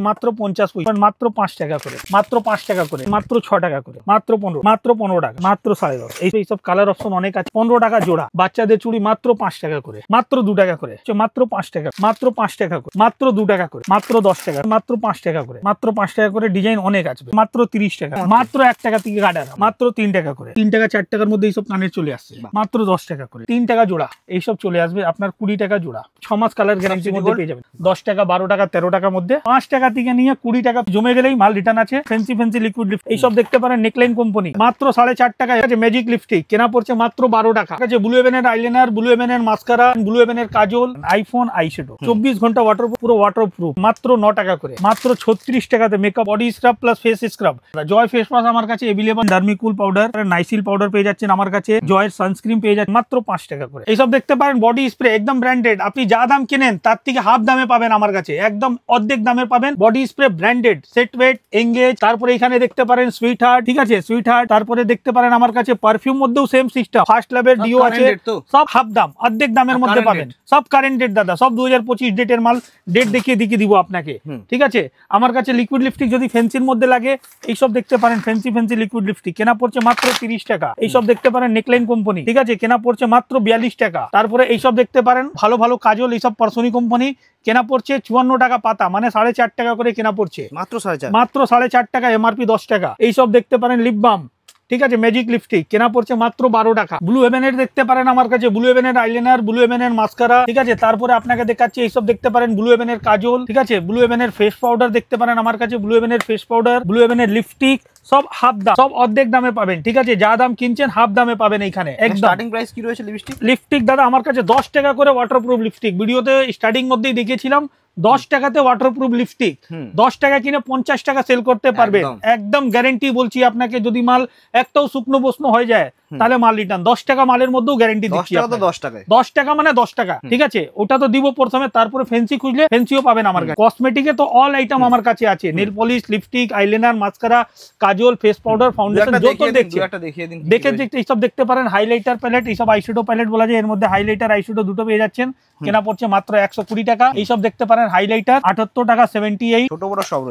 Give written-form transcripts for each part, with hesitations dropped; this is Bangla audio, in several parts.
মাত্র 50 পয়সা, মাত্র 5 টাকা করে, মাত্র 5 টাকা করে, মাত্র 6 টাকা করে, মাত্র 15, মাত্র 15 টাকা, মাত্র 10.5। এইসব কালার অপশন অনেক আছে। 15 টাকা জোড়া। বাচ্চাদের চুড়ি মাত্র 5 টাকা করে, মাত্র 2 টাকা করে, মাত্র 5 টাকা, মাত্র 5 টাকা করে, মাত্র 2 টাকা করে, মাত্র 10 টাকা, মাত্র 5 টাকা করে, মাত্র 5 টাকা করে। ডিজাইন অনেক আছে, মাত্র 30 টাকা, মাত্র 1 টাকা থেকে গার্ডার, মাত্র 3 টাকা করে, 3 টাকা 4 টাকার মধ্যে এইসব কানের চলে আসছে, মাত্র 10 টাকা করে, 3 টাকা জোড়া। এইসব চলে আসবে আপনার 20 টাকা জোড়া, 6 মাস কালার গ্যারান্টির মধ্যে পেয়ে যাবেন। 10 টাকা, 12 টাকা, 13 টাকার মধ্যে। 5 টাকা থেকে নিয়ে 20 টাকা জমে গেলেই মাল রিটার্ন আছে। ফ্যান্সি লিকুইড লিপস্টিক এইসব দেখতে পারেন, নেকলাইন কোম্পানি, মাত্র 4.5 টাকা। ম্যাজিক লিপস্টিক কেনা পড়ছে মাত্র 12 টাকা। ব্লু হেভেনের আইলাইনার, ব্লু হেভেনের মাস্কারা, ব্লু হেভেনের কাজল, আইফোন আইশ্যাডো, 24 ঘন্টা ওয়াটারপ্রুফ, পুরো ওয়াটারপ্রুফ, মাত্র 9 টাকা করে, মাত্র 36 টাকাতে makeup body scrub plus face scrub. Joy face wash আমার কাছে available, Dermicool powder, Nycil powder পেয়ে যাচ্ছেন আমার কাছে, জয়ের সানস্ক্রিন পেয়ে যাচ্ছেন মাত্র 5 টাকা করে। এইসব দেখতে পারেন বডি স্প্রে, একদম ব্র্যান্ডেড। আপনি যা দাম কেনেন তার থেকে হাফ দামে পাবেন আমার কাছে, একদম অর্ধেক দামে পাবেন। Body spray branded, set weight, Engage. তারপরে এখানে দেখতে পারেন সুইট হার্ট, ঠিক আছে, সুইট হার্ট। তারপরে দেখতে পারেন আমার কাছে পারফিউম মধ্যেও same system, first level deo আছে, সব হাফ দাম, অর্ধেক দামের মধ্যে পাবেন। সব কারেন্ট ডেট দাদা, সব 2025 ডেটের মাল। ডেট দেখিয়ে দিব আপনাকে, ঠিক আছে। আমার কাছে লিকুইড লিপস্টিক যদি ফ্যান্সির মধ্যে লাগে, এইসব দেখতে পারেন ফ্যান্সি লিকুইড লিপস্টিক, কেনা পড়ছে মাত্র 30 টাকা। এইসব দেখতে পারেন নেকলাইন কোম্পানি, ঠিক আছে, কেনা পড়ছে মাত্র 42 টাকা। তারপরে এইসব দেখতে পারেন ভালো ভালো কাজল, এইসব পার্সোনি কোম্পানি, কেনা পড়ছে 54 টাকা পাতা, মানে 4.5 টাকা করে কেনা পড়ছে, মাত্র 4.5 টাকা, এমআরপি 10 টাকা। এইসব দেখতে পারেন লিপ বাম, ঠিক আছে, ম্যাজিক লিপস্টিক, কেনা পড়ছে মাত্র 12 টাকা। ব্লু হেভেনের দেখতে পারেন আমার কাছে, ব্লু হেভেনের আইলাইনার, ব্লু হেভেনের মাস্কারা, ঠিক আছে। তারপরে আপনাকে দেখাচ্ছি এইসব দেখতে পারেন ব্লু হেভেনের কাজল, ঠিক আছে, ব্লু হেভেনের ফেস পাউডার দেখতে পারেন আমার কাছে, ব্লু হেভেনের ফেস পাউডার, ব্লু হেভেনের লিপস্টিক, সব হাফ দাম, সব অর্ধেক দামে পাবেন, ঠিক আছে। যা দাম কিনছেন হাফ দামে পাবেন এইখানে। একদম স্টার্টিং প্রাইস কি রয়েছে লিপস্টিক? লিপস্টিক দাদা আমার কাছে 10 টাকা করে ওয়াটারপ্রুফ লিপস্টিক, ভিডিওতে স্টার্টিং মধ্যেই দেখিয়েছিলাম। 10 টাকাতে ওয়াটারপ্রুফ লিপস্টিক, 10 টাকা কিনে 50 টাকা সেল করতে পারবেন, একদম গ্যারেন্টি বলছি আপনাকে। যদি মাল একটাও শুকনো বসনো হয়ে যায় তাহলে মাল রিটার্ন। 10 টাকা মালের মধ্যেও গ্যারেন্টি দিচ্ছি। 10 টাকা মানে 10 টাকা, ঠিক আছে, ওটা তো দিব প্রথমে। তারপরে ফ্যান্সি খুঁজলে ফ্যান্সিও পাবেন আমার কাছে। কসমেটিকে তো অল আইটেম আমার কাছে আছে, nail polish, lipstick, eyeliner, mascara, কাজল, ফেস পাউডার, ফাউন্ডেশন, যত দেখছেন দেখে এইসব দেখতে পারেন। হাইলাইটার প্যালেট, এইসব আইশ্যাডো প্যালেট বলা যায়, এর মধ্যে হাইলাইটার আইশ্যাডো দুটো পেয়ে যাচ্ছেন, কেনা পড়ছে মাত্র 120 টাকা। এইসব দেখতে পারেন হাইলাইটার 78 টাকা, 78,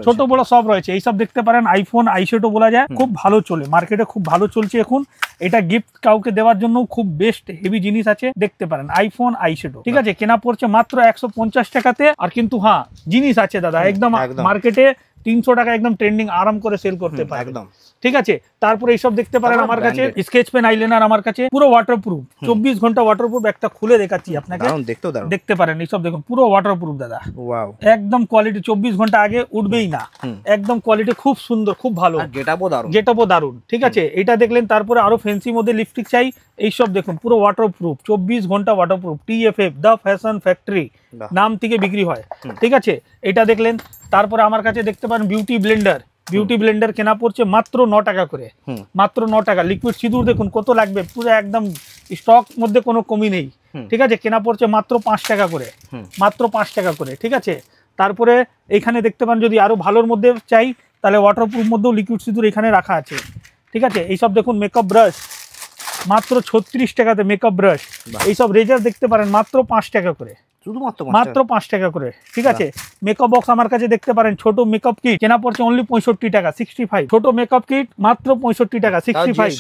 ছোট বড় সব রয়েছে। এইসব দেখতে পারেন আইফোন আইশ্যাডো বলা যায়, খুব ভালো চলে মার্কেটে, খুব ভালো চলছে এখন। এটা গিফট কাউকে দেওয়ার জন্য খুব বেস্ট হেভি জিনিস আছে, দেখতে পারেন আইফোন আইশ্যাডো, ঠিক আছে, কেনা পড়ছে মাত্র 150 টাকাতে। আর কিন্তু হ্যাঁ জিনিস আছে দাদা, একদম মার্কেটে 300 টাকা একদম ট্রেন্ডিং, আরাম করে সেল করতে পারে, একদম, ঠিক আছে। তারপরে এইসব দেখতে পারেন আমার কাছে স্কেচ পেন, আইলাইনার আমার কাছে পুরো ওয়াটারপ্রুফ, 24 ঘন্টা ওয়াটারপ্রুফ। একটা খুলে দেখাচ্ছি আপনাকে, দেখতে পারেন। এইসব দেখুন পুরো ওয়াটারপ্রুফ দাদা, একদম কোয়ালিটি, 24 ঘন্টা আগে উঠবেই না, একদম কোয়ালিটি খুব সুন্দর, খুব ভালো, গেটআপও দারুন, ঠিক আছে। এটা দেখলেন। তারপরে আরো ফ্যান্সি মধ্যে লিপস্টিক চাই, এইসব দেখুন পুরো ওয়াটারপ্রুফ, 24 ঘন্টা waterproof, TFF the fashion factory নাম থেকে বিক্রি হয়, ঠিক আছে। এটা দেখলেন। তারপরে আমার কাছে দেখতে পারেন বিউটি ব্লেন্ডার, কেনা পড়ছে মাত্র 9 টাকা করে, মাত্র 9 টাকা। লিকুইড সিঁদুর দেখুন কত লাগবে, পুরো একদম স্টক মধ্যে কোনো কমি নেই, ঠিক আছে, কেনা পড়ছে মাত্র 5 টাকা করে, মাত্র 5 টাকা করে, ঠিক আছে। তারপরে এখানে দেখতে পান যদি আরো ভালোর মধ্যে চাই তাহলে ওয়াটারপ্রুফ মধ্যেও লিকুইড সিঁদুর এখানে রাখা আছে, ঠিক আছে। এইসব দেখুন মেকআপ ব্রাশ মাত্র 36 টাকাতে, মেকআপ ব্রাশ। এইসব রেজার দেখতে পারেন মাত্র 5 টাকা করে, মাত্র 5 টাকা করে, ঠিক আছে। মেকআপ বক্স আমার কাছে দেখতে পারেন, ছোট মেকআপ কিট, কেনা পড়ছে অনলি 65 টাকা, 65, ছোট মেকআপ কিট মাত্র 65 টাকা, 65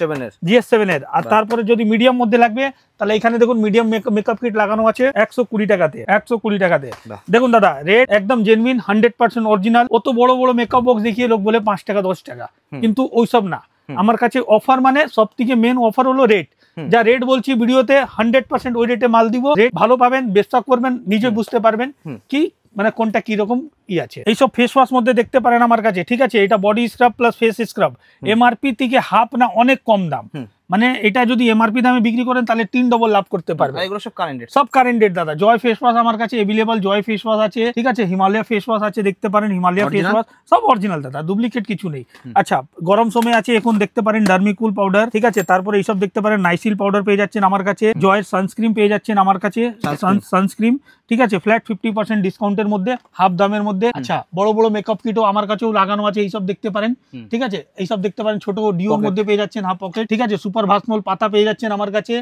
GS7 এর। আর তারপরে যদি মিডিয়াম মধ্যে লাগবে তাহলে এখানে দেখুন মিডিয়াম মেকআপ কিট লাগানো আছে 120 টাকাতে, 120 টাকাতে। দেখুন দাদা রেট একদম জেনুইন, 100% অরিজিনাল। অত বড় বড় মেকআপ বক্স দেখিয়ে লোক বলে 5 টাকা 10 টাকা, কিন্তু ওইসব না। আমার কাছে অফার মানে সব থেকে মেন অফার হলো রেট। যা রেট বলছি ভিডিওতে 100% ওই রেটে মাল দিব, রেট ভালো পাবেন, বিশ্বাস করবেন, নিজে বুঝতে পারবেন কি মানে কোনটা কি রকম আছে। এইসব ফেস ওয়াশ মধ্যে দেখতে পারেন আমার কাছে, ঠিক আছে। এটা body scrub plus face scrub, MRP থেকে হাফ না অনেক কম দাম, মানে এটা যদি এমআরপি দামে বিক্রি করেন তাহলে 3 ডবল লাভ করতে পারবেন। এগুলো সব কারেন্ট ডেট দাদা। জয় ফেস ওয়াশ আমার কাছে अवेलेबल, জয় ফেস ওয়াশ আছে, ঠিক আছে। হিমালয় ফেস ওয়াশ আছে, দেখতে পারেন হিমালয় ফেস ওয়াশ, সব অরিজিনাল দাদা, ডুপ্লিকেট কিছু নেই। আচ্ছা গরম সময় আছে এখন দেখতে পারেন ডার্মিকুল পাউডার, ঠিক আছে। তারপরে এইসব দেখতে পারেন নাইসিল পাউডার পেয়ে যাচ্ছেন আমার কাছে, জয়ের সানস্ক্রিন পেয়ে যাচ্ছেন আমার কাছে, সানস্ক্রিন, ঠিক আছে, ফ্ল্যাট 50% ডিসকাউন্টের মধ্যে, হাফ দামের মধ্যে মধ্যে। আচ্ছা, বড় বড় মেকআপ কিটও আমার কাছেও লাগানো আছে, এইসব দেখতে পারেন। ঠিক আছে, এইসব দেখতে পারেন, ছোট ডিওর মধ্যে পেয়ে যাচ্ছেন, হাফ পকেট। ঠিক আছে, সুপার ভাসমল পাতা পেয়ে যাচ্ছেন আমার কাছে।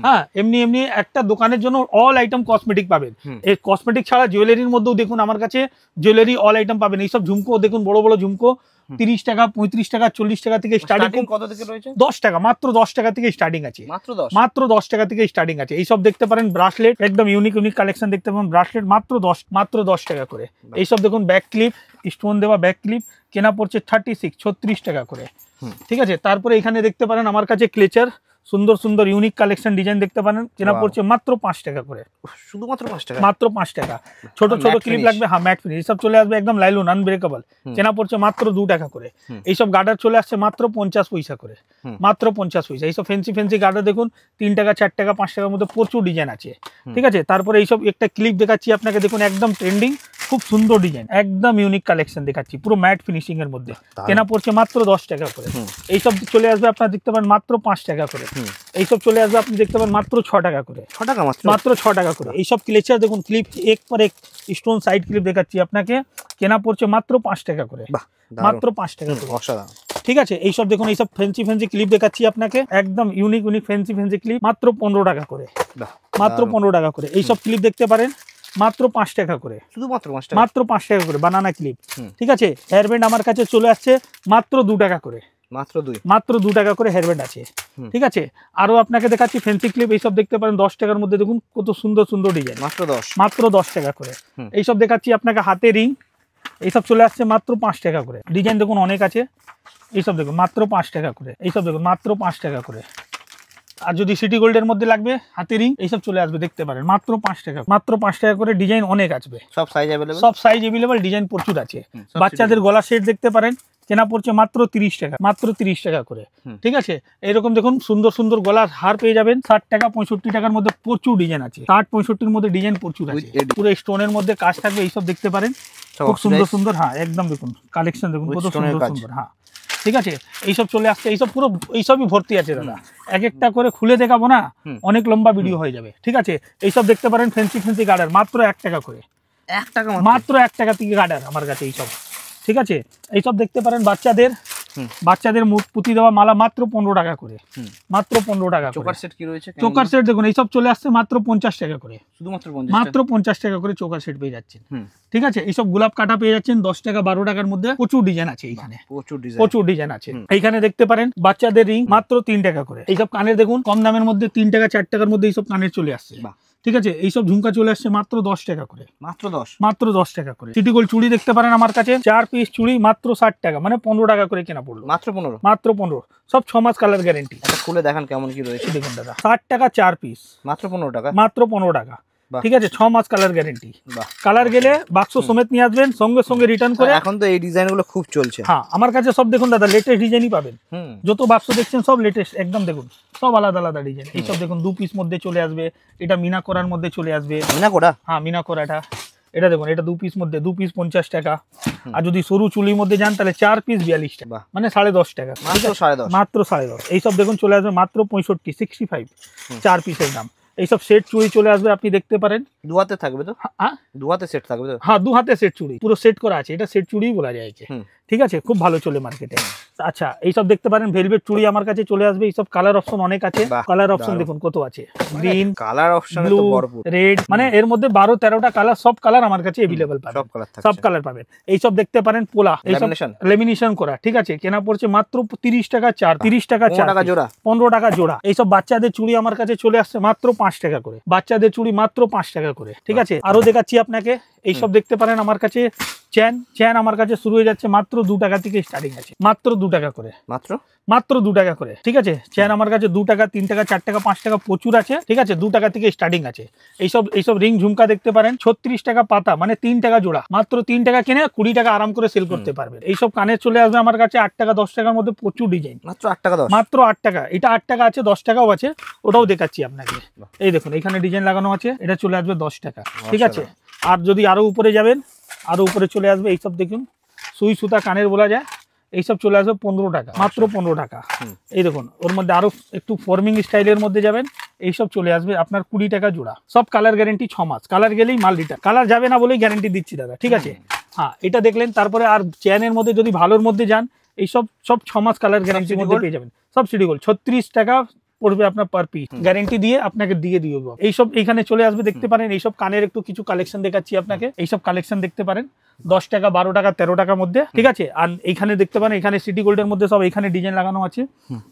হ্যাঁ, এমনি এমনি একটা দোকানের জন্য অল আইটেম কসমেটিক পাবেন। এই কসমেটিক ছাড়া জুয়েলারির মধ্যেও দেখুন আমার কাছে জুয়েলারি অল আইটেম পাবেন। এইসব ঝুমকো দেখুন, বড় বড় ঝুমকো 30 টাকা, 35 টাকা, 40 টাকা থেকে স্টার্টিং। কত থেকে রয়েছে? 10 টাকা, মাত্র 10 টাকা থেকে স্টার্টিং আছে। মাত্র 10 টাকা থেকে স্টার্টিং আছে। এইসব দেখতে পারেন ব্রাসলেট, একদম ইউনিক ইউনিক কালেকশন দেখতে পাবেন। ব্রাসলেট মাত্র 10 টাকা করে। এইসব দেখুন ব্যাক ক্লিপ, স্টোন দেওয়া ব্যাক ক্লিপ, কেনা পড়ছে 36 টাকা করে। ঠিক আছে, তারপরে এখানে দেখতে পারেন আমার কাছে ক্লেচার, সুন্দর সুন্দর ইউনিক কালেকশন ডিজাইন দেখতে পারেন, কেনা পড়ছে মাত্র 5 টাকা করে। শুধুমাত্র 5 টাকা? মাত্র 5 টাকা। ছোট ছোট ক্লিপ লাগবে, হ্যাঁ ম্যাট ফিনিশ, সব চলে আসবে একদম লাইলন আনব্রেকেবল, কেনা পড়ছে মাত্র 2 টাকা করে। এইসব গার্ডার চলে আসছে মাত্র 50 পয়সা করে, মাত্র 50 পয়সা। এইসব ফ্যান্সি গার্ডার দেখুন 3 টাকা, 4 টাকা, 5 টাকার মধ্যে প্রচুর ডিজাইন আছে। ঠিক আছে, তারপরে এইসব একটা ক্লিপ দেখাচ্ছি আপনাকে, দেখুন একদম ট্রেন্ডিং, খুব সুন্দর ডিজাইন, একদম ইউনিক কালেকশন দেখাচ্ছি, পুরো ম্যাট ফিনিশিং এর মধ্যে, কেনা পড়ছে মাত্র 10 টাকা করে। এইসব চলে আসবে আপনারা দেখতে পারেন মাত্র 5 টাকা করে। এইসব চলে আসবে আপনি দেখতে পারেন মাত্র 6 টাকা করে। 6 টাকা মাত্র 6 টাকা করে। এইসব ক্লেচার দেখুন, ক্লিপ এক পর এক স্টোন সাইড ক্লিপ দেখাচ্ছি আপনাকে, কেনা পড়ছে মাত্র 5 টাকা করে, মাত্র 5 টাকা করে। ঠিক আছে, এইসব দেখুন, এইসব ফ্যান্সি ক্লিপ দেখাচ্ছি আপনাকে, একদম ইউনিক ফ্যান্সি ক্লিপ, মাত্র 15 টাকা করে, মাত্র 15 টাকা করে। এইসব ক্লিপ দেখতে পারেন মাত্র 5 টাকা করে, শুধুমাত্র মাত্র 5 টাকা করে বানানা ক্লিপ। ঠিক আছে, হেয়ার ব্যান্ড আমার কাছে চলে আসছে মাত্র 2 টাকা করে, মাত্র 2 টাকা করে হেয়ার ব্যান্ড আছে। ঠিক আছে, আরো আপনাকে দেখাচ্ছি ফ্যান্সি ক্লিপ, এইসব দেখতে পারেন 10 টাকার মধ্যে, দেখুন কত সুন্দর সুন্দর ডিজাইন, মাত্র 10 টাকা করে। এইসব দেখাচ্ছি আপনাকে হাতে রিং, এইসব চলে আসছে মাত্র 5 টাকা করে। ডিজাইন দেখুন অনেক আছে, এইসব দেখুন মাত্র 5 টাকা করে। এইসব দেখুন মাত্র 5 টাকা করে। আর যদি সিটি গোল্ডের মধ্যে লাগবে হাতে রিং, এইসব চলে আসবে দেখতে পারেন মাত্র 5 টাকা, মাত্র 5 টাকা করে। ডিজাইন অনেক আসবে, সব সাইজ অ্যাভেলেবল, ডিজাইন প্রচুর আছে। বাচ্চাদের গলা সেট দেখতে পারেন, কেনা পড়ছে মাত্র 30 টাকা, মাত্র 30 টাকা করে। ঠিক আছে, এরকম দেখুন সুন্দর সুন্দর গলার হার পেয়ে যাবেন 60 টাকা, 65 টাকার মধ্যে প্রচুর ডিজাইন আছে, 60-65 মধ্যে ডিজাইন প্রচুর আছে, পুরো স্টোনের মধ্যে কাজ থাকবে। এইসব দেখতে পারেন খুব সুন্দর সুন্দর, হ্যাঁ একদম দেখুন কালেকশন দেখুন কত সুন্দর সুন্দর। হ্যাঁ, ঠিক আছে, এইসব চলে আসছে, এইসব পুরো এইসবই ভর্তি আছে দাদা, এক একটা করে খুলে দেখাবো না, অনেক লম্বা ভিডিও হয়ে যাবে। ঠিক আছে, এইসব দেখতে পারেন ফ্যান্সি গার্ডার, মাত্র 1 টাকা করে, মাত্র 1 টাকা থেকে গার্ডার আমার কাছে এইসব। ঠিক আছে, এইসব দেখতে পারেন বাচ্চাদের মুখ পুঁতি দেওয়া মালা, মাত্র 15 টাকা করে, মাত্র 15 টাকা। চোকার সেট কি রয়েছে? চোকার সেট দেখুন, এইসব চলে আসছে মাত্র 50 টাকা করে, মাত্র 50 টাকা করে চোকার সেট পেয়ে যাচ্ছেন। ঠিক আছে, এইসব গোলাপ কাটা পেয়ে যাচ্ছেন 10 টাকা, 12 টাকার মধ্যে, প্রচুর ডিজাইন আছে এইখানে, প্রচুর ডিজাইন আছে। এইখানে দেখতে পারেন বাচ্চাদের রিং, মাত্র 3 টাকা করে। এইসব কানের দেখুন কম দামের মধ্যে 3 টাকা, 4 টাকার মধ্যে এইসব কানের চলে আসছে। ঠিক আছে, এইসব ঝুমকা চলে আসছে মাত্র 10 টাকা করে, মাত্র 10 টাকা করে। সিটি গোল্ড চুড়ি দেখতে পারেন আমার কাছে, 4 পিস চুড়ি মাত্র 60 টাকা, মানে 15 টাকা করে কেনা পড়লো, মাত্র 15, সব 6 মাস কালার গ্যারেন্টি। খুলে দেখান কেমন কি রয়েছে, দেখুন দাদা 60 টাকা 4 পিস, মাত্র 15 টাকা। ঠিক আছে, 6 মাস কালার গ্যারেন্টি। কালার গেলে বাক্স সমেত নিয়ে আসবেন, সঙ্গে সঙ্গে রিটার্ন করে। এখন তো এই ডিজাইনগুলো খুব চলছে। হ্যাঁ, আমার কাছে সব দেখুন দাদা লেটেস্ট ডিজাইনই পাবেন, যত বাক্স দেখছেন সব লেটেস্ট, একদম দেখুন সব আলাদা আলাদা ডিজাইন। এইসব দেখুন 2 পিস মধ্যে চলে আসবে, এটা মিনা করার মধ্যে চলে আসবে। মিনা করা? হ্যাঁ, মিনা করাটা এটা দেখুন, এটা 2 পিস মধ্যে, 2 পিস 50 টাকা। আর যদি সরু চুলির মধ্যে যান তাহলে 4 পিস 42 টাকা, মানে 10.5 টাকা, মাত্র 10.5। এইসব দেখুন চলে আসবে মাত্র 65, 4 পিসের দাম। এইসব সেট চুড়ি চলে আসবে, আপনি দেখতে পারেন, 2 হাতে থাকবে তো? হ্যাঁ, 2 হাতে সেট থাকবে তো? হ্যাঁ, 2 হাতে সেট চুড়ি, পুরো সেট করা আছে, এটা সেট চুড়িই বলা যায়। ঠিক আছে, খুব ভালো চলে মার্কেটে। আচ্ছা, এইসব দেখতে পারেন ভেলভেট চুড়ি আমার কাছে চলে আসবে। এইসব কালার অপশন অনেক আছে, কালার অপশন দেখুন কত আছে, green, colour option, blue, red, মানে এর মধ্যে 12-13টা কালার, সব কালার আমার কাছে अवेलेबल পাবেন, সব কালার পাবেন। এইসব দেখতে পারেন পোলা, এইসব লেমিনেশন করা। ঠিক আছে, কেনা পড়ছে মাত্র 30 টাকা 4, 30 টাকা 4 জোড়া, 15 টাকা জোড়া। এইসব বাচ্চাদের চুড়ি আমার কাছে চলে আসছে মাত্র 5 টাকা করে, বাচ্চাদের চুড়ি মাত্র 5 টাকা করে। ঠিক আছে, আরো দেখাচ্ছি আপনাকে, এইসব দেখতে পারেন আমার কাছে চেন আমার কাছে শুরু হয়ে যাচ্ছে মাত্র 2 টাকা থেকে স্টার্টিং আছে, মাত্র 2 টাকা করে, মাত্র 2 টাকা করে। ঠিক আছে, চেন আমার কাছে 2 টাকা, 3 টাকা, 4 টাকা, 5 টাকা প্রচুর আছে। ঠিক আছে, 2 টাকা থেকে স্টার্টিং আছে। এইসব রিং ঝুমকা দেখতে পারেন 36 টাকা পাতা, মানে 3 টাকা জোড়া, মাত্র 3 টাকা কিনে 20 টাকা আরাম করে সেল করতে পারবেন। এইসব কানের চলে আসবে আমার কাছে 8 টাকা, 10 টাকার মধ্যে প্রচুর ডিজাইন, মাত্র 8 টাকা, মাত্র 8 টাকা। এটা 8 টাকা আছে, 10 টাকাও আছে, ওটাও দেখাচ্ছি আপনাকে। এই দেখুন এখানে ডিজাইন লাগানো আছে, এটা চলে আসবে 10 টাকা। ঠিক আছে, আর যদি আরো উপরে যাবেন, আরো উপরে চলে আসবে এইসব দেখুন সুই সুতা কানের বলা যায়, এইসব চলে আসবে 15 টাকা, মাত্র 15 টাকা। এই দেখুন ওর মধ্যে আরো একটু ফর্মিং স্টাইলের মধ্যে যাবেন, এইসব চলে আসবে আপনার 20 টাকা জোড়া, সব কালার গ্যারেন্টি 6 মাস, কালার গেলেই মাল রিটার্ন, কালার যাবে না বলেই গ্যারেন্টি দিচ্ছি দাদা। ঠিক আছে, হ্যাঁ এটা দেখলেন। তারপরে আর চেনের মধ্যে যদি ভালোর মধ্যে যান, এই সব 6 মাস কালার গ্যারান্টির মধ্যে পেয়ে যাবেন। সব সিটি গোল্ড 36 টাকা পড়বে আপনার পার পিস, গ্যারান্টি দিয়ে আপনাকে দিয়ে দিব। এইসব এইখানে চলে আসবে, দেখতে পারেন। এইসব কানের একটু কিছু কালেকশন দেখাচ্ছি আপনাকে, এইসব কালেকশন দেখতে পারেন 10 টাকা, 12 টাকা, 13 টাকার মধ্যে, ঠিক আছে। আর এইখানে দেখতে পারেন, এখানে সিটি গোল্ডের মধ্যে সব এইখানে ডিজাইন লাগানো আছে,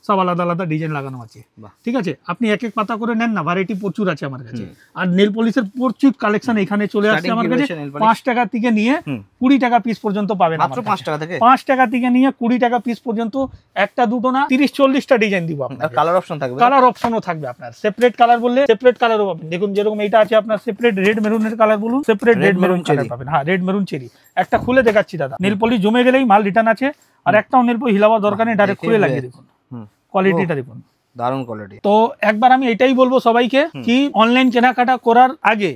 সব আলাদা আলাদা ডিজাইন লাগানো আছে, ঠিক আছে। আপনি এক এক পাতা করে নেন না, ভ্যারাইটি প্রচুর আছে আমার কাছে। আর নেল পলিশের প্রচুর কালেকশন এখানে চলে আসছে আমার কাছে। 5 টাকা থেকে নিয়ে 20 টাকা পিস পর্যন্ত পাবেন, মাত্র 5 টাকা থেকে। 5 টাকা থেকে নিয়ে 20 টাকা পিস পর্যন্ত, একটা দুটো না 30-40টা ডিজাইন দিব আপনাকে। কালার অপশন থাকবে, কালার অপশনও থাকবে আপনার। সেপারেট কালার বললে সেপারেট কালারও পাবেন। দেখুন যেরকম এইটা আছে আপনার সেপারেট রেড মেরুনের কালার বলুন, সেপারেট রেড মেরুন কালার পাবেন। হ্যাঁ রেড মেরুন চেরি। একটা খুলে দেখাচ্ছি দাদা, নেল পলিশ জমে গেলেই মাল রিটার্ন আছে। আর একটাও নেল পলিশ হিলাবার দরকার নেই, ডাইরেক্ট খুলে লাগিয়ে দেখুন, কোয়ালিটিটা দেখুন, দারুণ কোয়ালিটি। তো একবার আমি এটাই বলবো সবাইকে কি অনলাইন কেনাকাটা করার আগে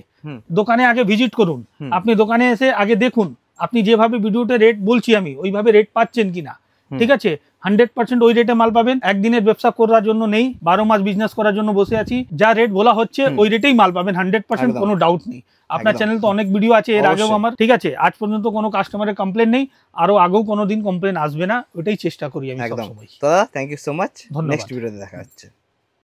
দোকানে আগে ভিজিট করুন। আপনি দোকানে এসে আগে দেখুন আপনি যেভাবে ভিডিওতে রেট বলছি আমি ওইভাবে রেট পাচ্ছেন কিনা, ঠিক আছে। 100% ওই রেটে মাল পাবেন। একদিনের ব্যবসা করার জন্য নেই, 12 মাস বিজনেস করার জন্য বসে আছি। যা রেট বলা হচ্ছে ওই রেটেই মাল পাবেন, 100%, কোনো ডাউট নেই। আপনার চ্যানেল তো অনেক ভিডিও আছে এর আগেও আমার, ঠিক আছে। আজ পর্যন্ত কোনো কাস্টমারের কমপ্লেন নেই, আরো আগেও কোনোদিন কমপ্লেন আসবে না, ওইটাই চেষ্টা করি আমি সবসময়। দাদা thank you so much, next ভিডিওতে দেখা হচ্ছে।